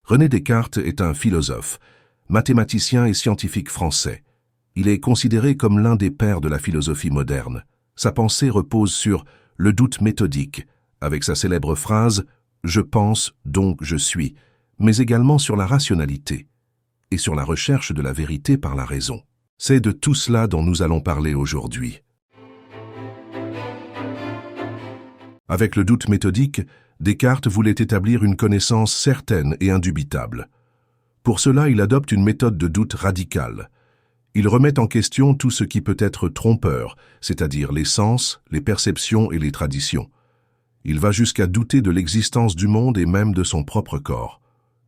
René Descartes est un philosophe, mathématicien et scientifique français. Il est considéré comme l'un des pères de la philosophie moderne. Sa pensée repose sur le doute méthodique, avec sa célèbre phrase « Je pense, donc je suis », mais également sur la rationalité et sur la recherche de la vérité par la raison. C'est de tout cela dont nous allons parler aujourd'hui. Avec le doute méthodique, Descartes voulait établir une connaissance certaine et indubitable. Pour cela, il adopte une méthode de doute radicale. Il remet en question tout ce qui peut être trompeur, c'est-à-dire les sens, les perceptions et les traditions. Il va jusqu'à douter de l'existence du monde et même de son propre corps.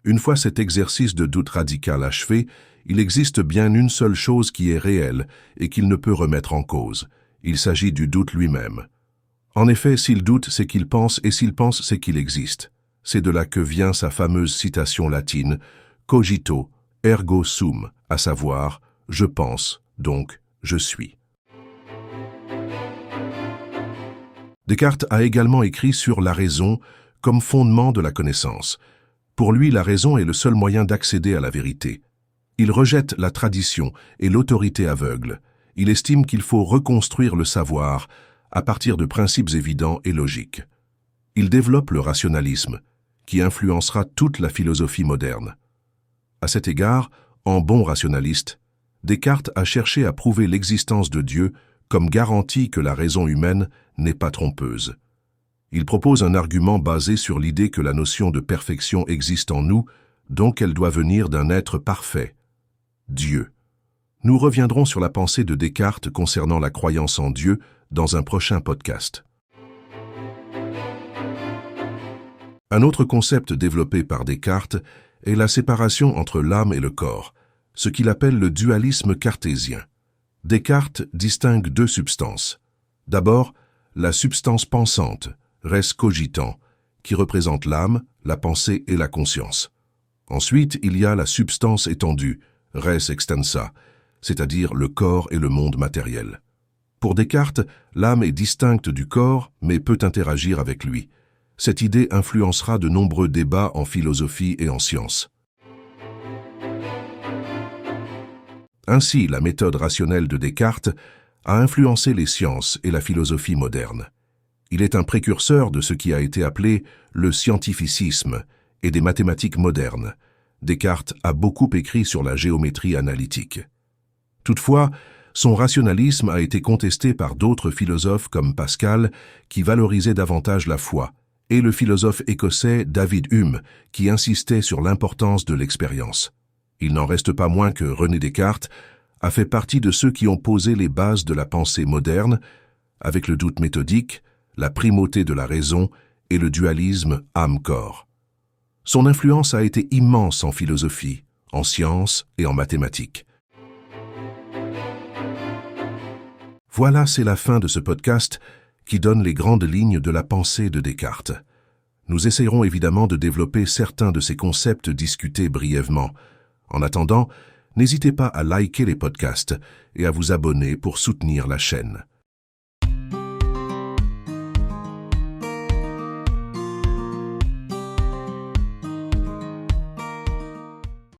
Une fois cet exercice de doute radical achevé, il existe bien une seule chose qui est réelle et qu'il ne peut remettre en cause. Il s'agit du doute lui-même. En effet, s'il doute, c'est qu'il pense, et s'il pense, c'est qu'il existe. C'est de là que vient sa fameuse citation latine « Cogito, ergo sum », à savoir « Je pense, donc je suis ». Descartes a également écrit sur la raison comme fondement de la connaissance. Pour lui, la raison est le seul moyen d'accéder à la vérité. Il rejette la tradition et l'autorité aveugle. Il estime qu'il faut reconstruire le savoir à partir de principes évidents et logiques. Il développe le rationalisme, qui influencera toute la philosophie moderne. À cet égard, en bon rationaliste, Descartes a cherché à prouver l'existence de Dieu comme garantie que la raison humaine n'est pas trompeuse. Il propose un argument basé sur l'idée que la notion de perfection existe en nous, donc elle doit venir d'un être parfait, Dieu. Nous reviendrons sur la pensée de Descartes concernant la croyance en Dieu dans un prochain podcast. Un autre concept développé par Descartes est la séparation entre l'âme et le corps, ce qu'il appelle le dualisme cartésien. Descartes distingue deux substances. D'abord, la substance pensante, res cogitant, qui représente l'âme, la pensée et la conscience. Ensuite, il y a la substance étendue, res extensa, c'est-à-dire le corps et le monde matériel. Pour Descartes, l'âme est distincte du corps, mais peut interagir avec lui. Cette idée influencera de nombreux débats en philosophie et en sciences. Ainsi, la méthode rationnelle de Descartes a influencé les sciences et la philosophie moderne. Il est un précurseur de ce qui a été appelé le scientificisme et des mathématiques modernes. Descartes a beaucoup écrit sur la géométrie analytique. Toutefois, son rationalisme a été contesté par d'autres philosophes comme Pascal, qui valorisait davantage la foi, et le philosophe écossais David Hume, qui insistait sur l'importance de l'expérience. Il n'en reste pas moins que René Descartes a fait partie de ceux qui ont posé les bases de la pensée moderne, avec le doute méthodique, la primauté de la raison et le dualisme âme-corps. Son influence a été immense en philosophie, en sciences et en mathématiques. Voilà, c'est la fin de ce podcast qui donne les grandes lignes de la pensée de Descartes. Nous essayerons évidemment de développer certains de ces concepts discutés brièvement. En attendant, n'hésitez pas à liker les podcasts et à vous abonner pour soutenir la chaîne.